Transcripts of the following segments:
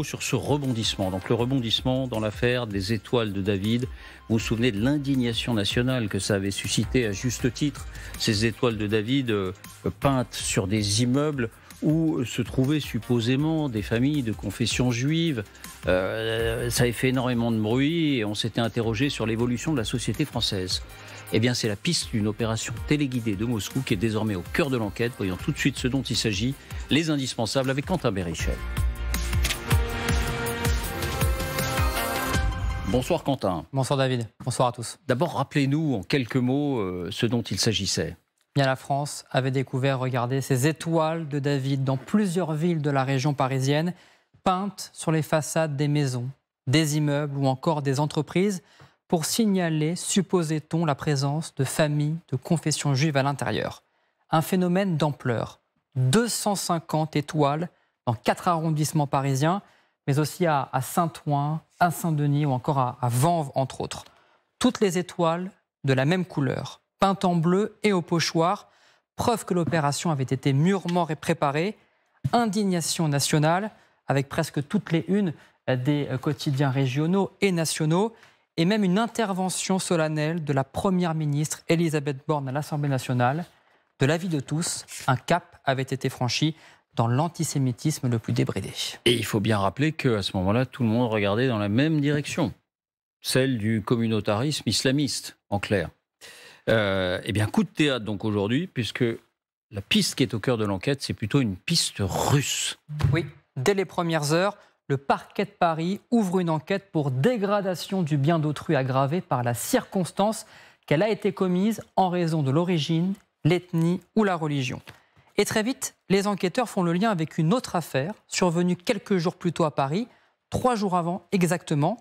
Sur ce rebondissement. Donc le rebondissement dans l'affaire des étoiles de David. Vous vous souvenez de l'indignation nationale que ça avait suscité à juste titre, ces étoiles de David peintes sur des immeubles où se trouvaient supposément des familles de confession juive. Ça avait fait énormément de bruit et on s'était interrogé sur l'évolution de la société française. Eh bien, c'est la piste d'une opération téléguidée de Moscou qui est désormais au cœur de l'enquête. Voyons tout de suite ce dont il s'agit. Les indispensables avec Quentin Berrichel. Bonsoir Quentin. Bonsoir David, bonsoir à tous. D'abord, rappelez-nous en quelques mots ce dont il s'agissait. Bien, la France avait découvert, regardez, ces étoiles de David dans plusieurs villes de la région parisienne, peintes sur les façades des maisons, des immeubles ou encore des entreprises pour signaler, supposait-on, la présence de familles de confession juive à l'intérieur. Un phénomène d'ampleur. 250 étoiles dans 4 arrondissements parisiens, mais aussi à Saint-Ouen, à Saint-Denis ou encore à Vanves, entre autres. Toutes les étoiles de la même couleur, peintes en bleu et au pochoir, preuve que l'opération avait été mûrement préparée. Indignation nationale, avec presque toutes les unes des quotidiens régionaux et nationaux, et même une intervention solennelle de la Première ministre Elisabeth Borne à l'Assemblée nationale. De l'avis de tous, un cap avait été franchi dans l'antisémitisme le plus débridé. Et il faut bien rappeler qu'à ce moment-là, tout le monde regardait dans la même direction, celle du communautarisme islamiste, en clair. Eh bien, coup de théâtre donc aujourd'hui, puisque la piste qui est au cœur de l'enquête, c'est plutôt une piste russe. Oui, dès les premières heures, le parquet de Paris ouvre une enquête pour dégradation du bien d'autrui aggravée par la circonstance qu'elle a été commise en raison de l'origine, l'ethnie ou la religion. Et très vite, les enquêteurs font le lien avec une autre affaire, survenue quelques jours plus tôt à Paris, 3 jours avant exactement.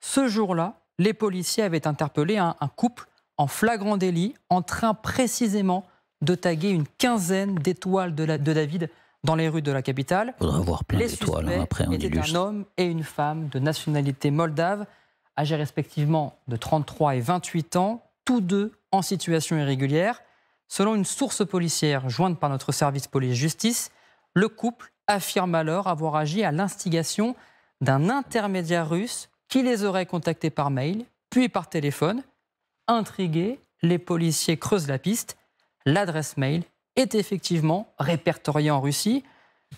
Ce jour-là, les policiers avaient interpellé un couple en flagrant délit, en train précisément de taguer une quinzaine d'étoiles de David dans les rues de la capitale. Il faudra avoir plein d'étoiles, après on illustre. Étaient un homme et une femme de nationalité moldave, âgés respectivement de 33 et 28 ans, tous deux en situation irrégulière. Selon une source policière jointe par notre service police-justice, le couple affirme alors avoir agi à l'instigation d'un intermédiaire russe qui les aurait contactés par mail, puis par téléphone. Intrigués, les policiers creusent la piste. L'adresse mail est effectivement répertoriée en Russie.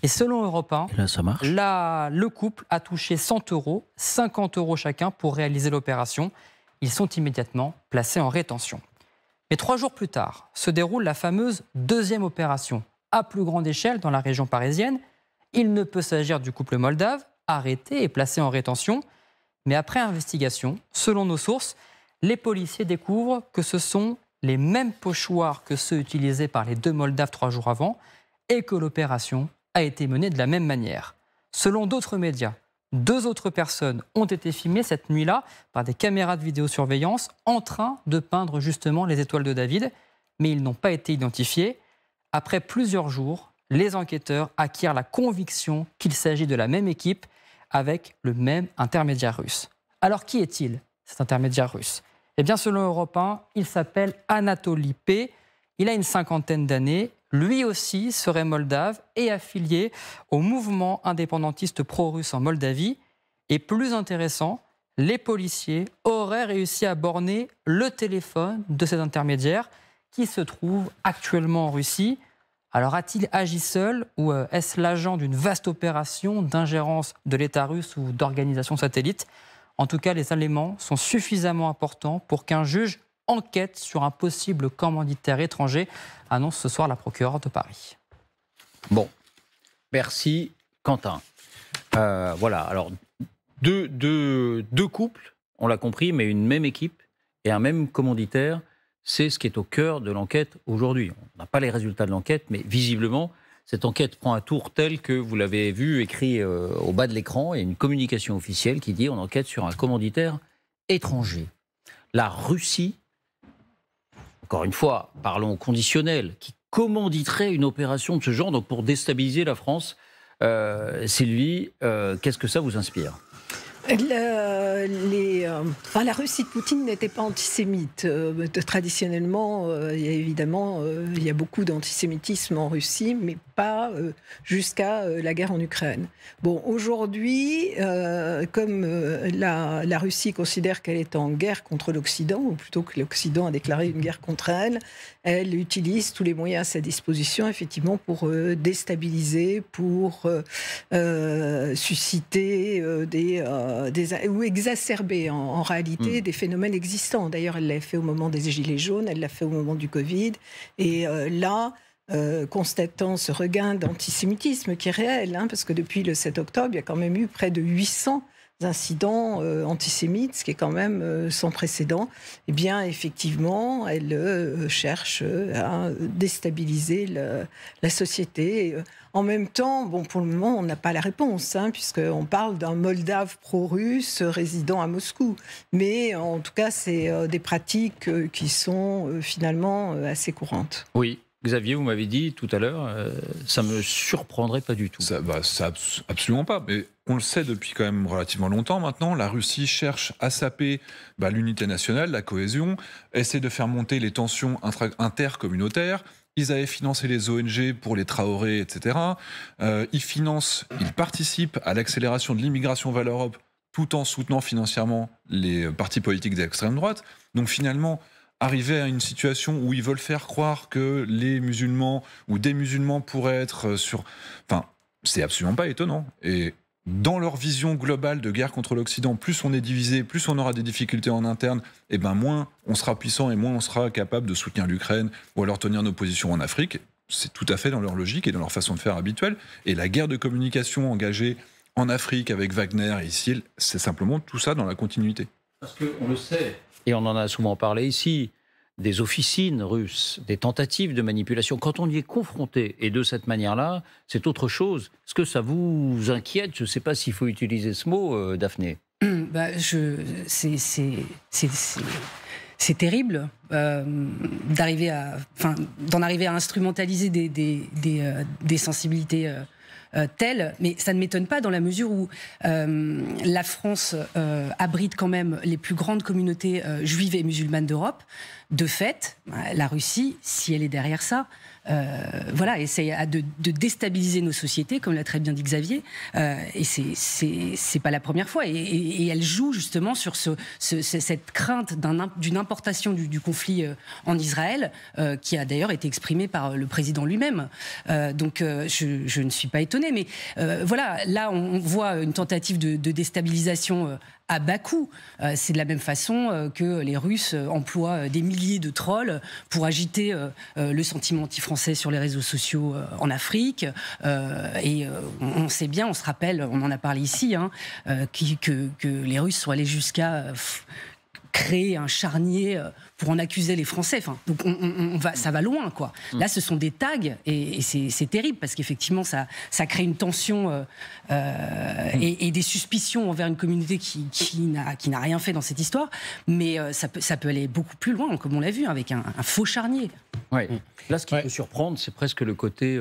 Et selon Europe 1, et là, ça marche. Le couple a touché 100 €, 50 € chacun pour réaliser l'opération. Ils sont immédiatement placés en rétention. Mais 3 jours plus tard, se déroule la fameuse deuxième opération, à plus grande échelle dans la région parisienne. Il ne peut s'agir du couple moldave, arrêté et placé en rétention. Mais après investigation, selon nos sources, les policiers découvrent que ce sont les mêmes pochoirs que ceux utilisés par les 2 Moldaves 3 jours avant et que l'opération a été menée de la même manière. Selon d'autres médias, 2 autres personnes ont été filmées cette nuit-là par des caméras de vidéosurveillance en train de peindre justement les étoiles de David, mais ils n'ont pas été identifiés. Après plusieurs jours, les enquêteurs acquièrent la conviction qu'il s'agit de la même équipe avec le même intermédiaire russe. Alors qui est-il, cet intermédiaire russe ? Eh bien, selon Europe 1, il s'appelle Anatoly P. Il a une 50aine d'années. Lui aussi serait moldave et affilié au mouvement indépendantiste pro-russe en Moldavie. Et plus intéressant, les policiers auraient réussi à borner le téléphone de cet intermédiaire qui se trouve actuellement en Russie. Alors a-t-il agi seul ou est-ce l'agent d'une vaste opération d'ingérence de l'État russe ou d'organisation satellite ? En tout cas, les éléments sont suffisamment importants pour qu'un juge enquête sur un possible commanditaire étranger, annonce ce soir la procureure de Paris. Bon, merci Quentin. Voilà, alors deux couples, on l'a compris, mais une même équipe et un même commanditaire, c'est ce qui est au cœur de l'enquête aujourd'hui. On n'a pas les résultats de l'enquête, mais visiblement, cette enquête prend un tour tel que vous l'avez vu écrit au bas de l'écran, et une communication officielle qui dit on enquête sur un commanditaire étranger. La Russie, encore une fois, parlons au conditionnel, qui commanditerait une opération de ce genre, donc pour déstabiliser la France. Sylvie, qu'est-ce que ça vous inspire ? La Russie de Poutine n'était pas antisémite. Traditionnellement, il y a beaucoup d'antisémitisme en Russie, mais pas jusqu'à la guerre en Ukraine. Bon, aujourd'hui, comme la Russie considère qu'elle est en guerre contre l'Occident, ou plutôt que l'Occident a déclaré une guerre contre elle, elle utilise tous les moyens à sa disposition, effectivement, pour déstabiliser, pour susciter ou exacerber en réalité des phénomènes existants. D'ailleurs, elle l'a fait au moment des Gilets jaunes, elle l'a fait au moment du Covid. Et constatant ce regain d'antisémitisme qui est réel, parce que depuis le 7 octobre, il y a quand même eu près de 800 incidents antisémites, ce qui est quand même sans précédent, eh bien, effectivement, elle cherche à déstabiliser la société. En même temps, pour le moment, on n'a pas la réponse, puisqu'on parle d'un Moldave pro-russe résidant à Moscou. Mais en tout cas, c'est des pratiques qui sont finalement assez courantes. Oui. Xavier, vous m'avez dit tout à l'heure, ça me surprendrait pas du tout. Ça, absolument pas. Mais on le sait depuis quand même relativement longtemps maintenant. La Russie cherche à saper l'unité nationale, la cohésion, essaie de faire monter les tensions intercommunautaires. Ils avaient financé les ONG pour les Traoré, etc. Ils participent à l'accélération de l'immigration vers l'Europe tout en soutenant financièrement les partis politiques d'extrême droite. Donc finalement, arriver à une situation où ils veulent faire croire que les musulmans ou des musulmans pourraient être c'est absolument pas étonnant. Et dans leur vision globale de guerre contre l'Occident, plus on est divisé, plus on aura des difficultés en interne, et moins on sera puissant et moins on sera capable de soutenir l'Ukraine ou alors tenir nos positions en Afrique. C'est tout à fait dans leur logique et dans leur façon de faire habituelle. Et la guerre de communication engagée en Afrique avec Wagner et ici, c'est simplement tout ça dans la continuité. Parce qu'on le sait, et on en a souvent parlé ici, des officines russes, des tentatives de manipulation. Quand on y est confronté, et de cette manière-là, c'est autre chose. Est-ce que ça vous inquiète? Je ne sais pas s'il faut utiliser ce mot, Daphné. C'est terrible d'en arriver à instrumentaliser des sensibilités telles, mais ça ne m'étonne pas dans la mesure où la France abrite quand même les plus grandes communautés juives et musulmanes d'Europe. De fait, la Russie, si elle est derrière ça, essaye de déstabiliser nos sociétés, comme l'a très bien dit Xavier, et c'est pas la première fois. Et elle joue justement sur cette crainte d'une importation du conflit en Israël, qui a d'ailleurs été exprimée par le président lui-même. Donc je ne suis pas étonnée, mais là on voit une tentative de déstabilisation à bas coût. C'est de la même façon que les Russes emploient des milliers de trolls pour agiter le sentiment anti-français sur les réseaux sociaux en Afrique. On sait bien, on se rappelle, on en a parlé ici, que les Russes sont allés jusqu'à créer un charnier pour en accuser les Français. Donc ça va loin, quoi. Là, ce sont des tags et c'est terrible parce qu'effectivement, ça crée une tension et des suspicions envers une communauté qui n'a rien fait dans cette histoire. Mais ça peut aller beaucoup plus loin, comme on l'a vu, avec un faux charnier. Ouais. Là, ce qui peut surprendre, c'est presque le côté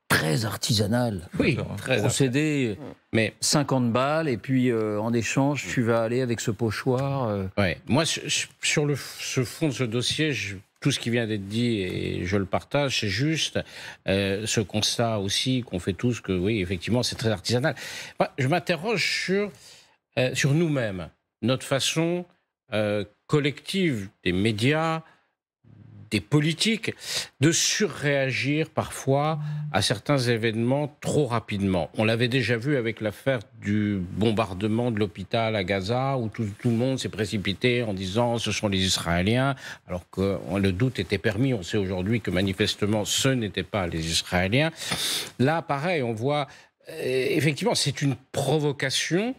très artisanal. Oui, très procédé, mais 50 balles, et puis en échange, tu vas aller avec ce pochoir. Moi, sur ce fond de ce dossier, tout ce qui vient d'être dit, et je le partage, c'est juste ce constat aussi qu'on fait tous, que oui, effectivement, c'est très artisanal. Moi, je m'interroge sur nous-mêmes, notre façon collective des médias, des politiques, de surréagir parfois à certains événements trop rapidement. On l'avait déjà vu avec l'affaire du bombardement de l'hôpital à Gaza, où tout le monde s'est précipité en disant « ce sont les Israéliens », alors que le doute était permis. On sait aujourd'hui que manifestement, ce n'étaient pas les Israéliens. Là, pareil, on voit, effectivement, c'est une provocation,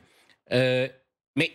mais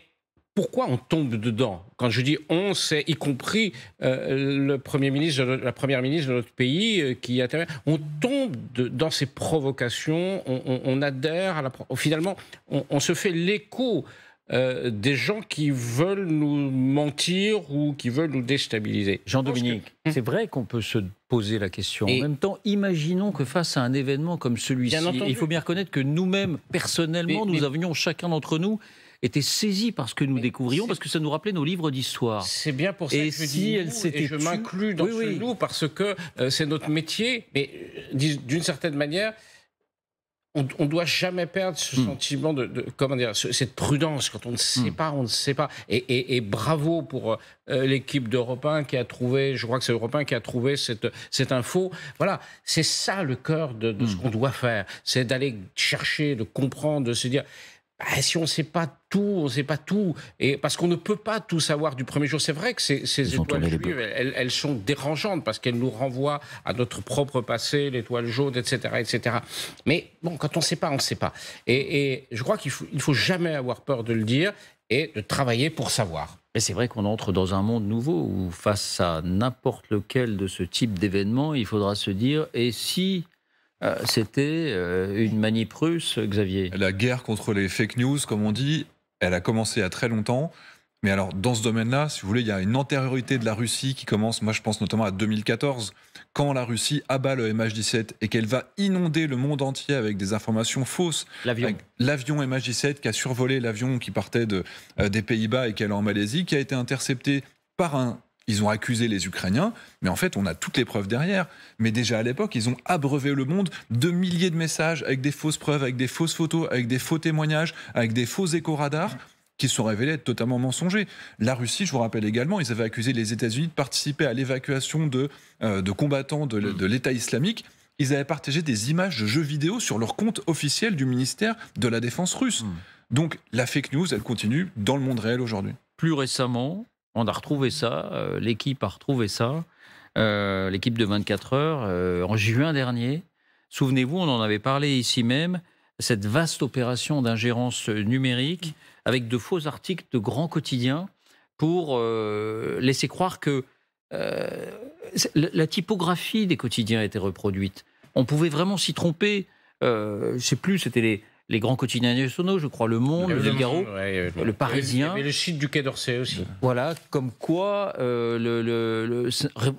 pourquoi on tombe dedans? Quand je dis on, c'est y compris la première ministre de notre pays qui intervient. On tombe dans ces provocations, on adhère à finalement, on se fait l'écho des gens qui veulent nous mentir ou qui veulent nous déstabiliser. Jean-Dominique, c'est vrai qu'on peut se poser la question. En même temps, imaginons que face à un événement comme celui-ci, il faut bien reconnaître que nous-mêmes, personnellement, nous avions chacun d'entre nous été saisis par ce que nous découvrions, parce que ça nous rappelait nos livres d'histoire. C'est bien pour ça que je dis nous, et je m'inclus dans ce nous, parce que c'est notre métier, mais d'une certaine manière, on ne doit jamais perdre ce sentiment comment dire, cette prudence. Quand on ne sait pas, on ne sait pas. Et bravo pour l'équipe d'Europe 1 qui a trouvé, je crois que c'est Europe 1 qui a trouvé cette info. Voilà, c'est ça le cœur de ce qu'on doit faire. C'est d'aller chercher, de comprendre, de se dire... si on ne sait pas tout, on ne sait pas tout. Et parce qu'on ne peut pas tout savoir du premier jour. C'est vrai que ces étoiles juives, elles sont dérangeantes parce qu'elles nous renvoient à notre propre passé, l'étoile jaune, etc., etc. Mais bon, quand on ne sait pas, on ne sait pas. Et je crois qu'il faut jamais avoir peur de le dire et de travailler pour savoir. Mais c'est vrai qu'on entre dans un monde nouveau où face à n'importe lequel de ce type d'événement, il faudra se dire, et si... c'était une manip russe, Xavier. La guerre contre les fake news, comme on dit, elle a commencé il y a très longtemps. Mais alors, dans ce domaine-là, si vous voulez, il y a une antériorité de la Russie qui commence, moi je pense notamment à 2014, quand la Russie abat le MH17 et qu'elle va inonder le monde entier avec des informations fausses. L'avion MH17 qui a survolé l'avion qui partait des Pays-Bas et qui allait en Malaisie, qui a été intercepté par un... Ils ont accusé les Ukrainiens, mais en fait, on a toutes les preuves derrière. Mais déjà à l'époque, ils ont abreuvé le monde de milliers de messages avec des fausses preuves, avec des fausses photos, avec des faux témoignages, avec des faux écho-radars qui se sont révélés être totalement mensongers. La Russie, je vous rappelle également, ils avaient accusé les États-Unis de participer à l'évacuation de combattants de l'État islamique. Ils avaient partagé des images de jeux vidéo sur leur compte officiel du ministère de la Défense russe. Donc la fake news, elle continue dans le monde réel aujourd'hui. Plus récemment... on a retrouvé ça, l'équipe a retrouvé ça, l'équipe de 24 heures, en juin dernier. Souvenez-vous, on en avait parlé ici même, cette vaste opération d'ingérence numérique avec de faux articles de grands quotidiens pour laisser croire que la typographie des quotidiens était reproduite. On pouvait vraiment s'y tromper. Je ne sais plus, c'était les grands quotidiens nationaux, je crois, Le Monde, Le Figaro, Le Parisien. Il y avait le site du Quai d'Orsay aussi. Voilà, comme quoi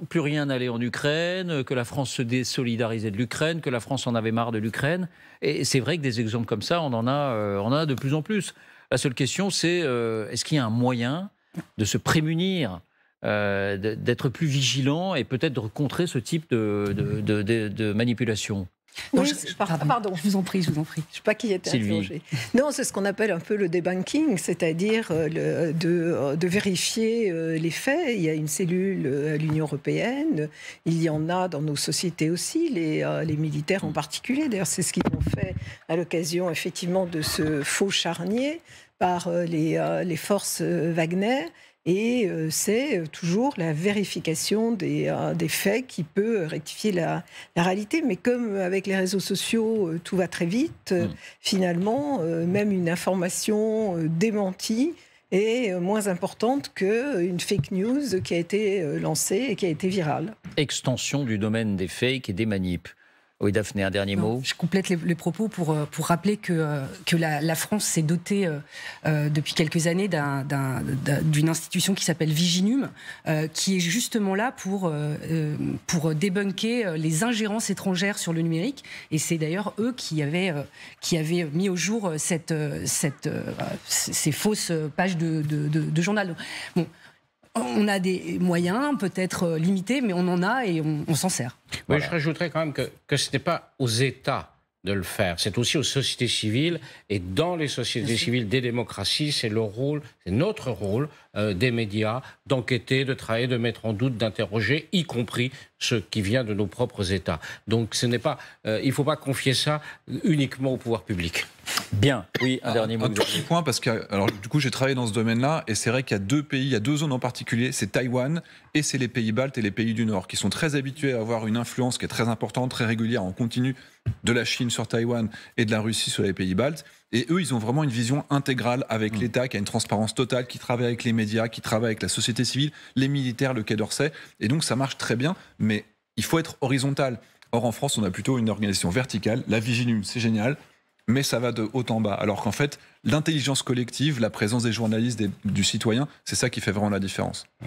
plus rien n'allait en Ukraine, que la France se désolidarisait de l'Ukraine, que la France en avait marre de l'Ukraine. Et c'est vrai que des exemples comme ça, on en a de plus en plus. La seule question, c'est est-ce qu'il y a un moyen de se prémunir, d'être plus vigilant et peut-être de contrer ce type de manipulation? Oui, pardon. Je vous en prie. Je ne sais pas qui était interrogé. Non, c'est ce qu'on appelle un peu le debunking, c'est-à-dire de vérifier les faits. Il y a une cellule à l'Union européenne, il y en a dans nos sociétés aussi, les militaires en particulier. D'ailleurs, c'est ce qu'ils ont fait à l'occasion, effectivement, de ce faux charnier par les forces Wagner. Et c'est toujours la vérification des faits qui peut rectifier la réalité. Mais comme avec les réseaux sociaux, tout va très vite, finalement, même une information démentie est moins importante qu'une fake news qui a été lancée et qui a été virale. Extension du domaine des fakes et des manips. Oui, Daphné, un dernier mot. Je complète les propos pour rappeler que la France s'est dotée depuis quelques années d'une institution qui s'appelle Viginum, qui est justement là pour débunker les ingérences étrangères sur le numérique. Et c'est d'ailleurs eux qui avaient mis au jour ces fausses pages de journal. Bon. On a des moyens, peut-être limités, mais on en a et on s'en sert. Oui, voilà. Je rajouterais quand même que ce n'est pas aux États de le faire, c'est aussi aux sociétés civiles. Et dans les sociétés civiles des démocraties, c'est notre rôle des médias d'enquêter, de travailler, de mettre en doute, d'interroger, y compris ce qui vient de nos propres États. Donc il ne faut pas confier ça uniquement au pouvoir public. Bien, oui, un dernier mot. Un petit point, parce que du coup j'ai travaillé dans ce domaine-là, et c'est vrai qu'il y a deux pays, il y a deux zones en particulier, c'est Taïwan et c'est les pays baltes et les pays du Nord, qui sont très habitués à avoir une influence qui est très importante, très régulière, en continu, de la Chine sur Taïwan et de la Russie sur les pays baltes. Et eux, ils ont vraiment une vision intégrale avec l'État, qui a une transparence totale, qui travaille avec les médias, qui travaille avec la société civile, les militaires, le Quai d'Orsay. Et donc ça marche très bien, mais il faut être horizontal. Or en France, on a plutôt une organisation verticale. La Viginum, c'est génial. mais ça va de haut en bas. Alors qu'en fait, l'intelligence collective, la présence des journalistes, du citoyen, c'est ça qui fait vraiment la différence.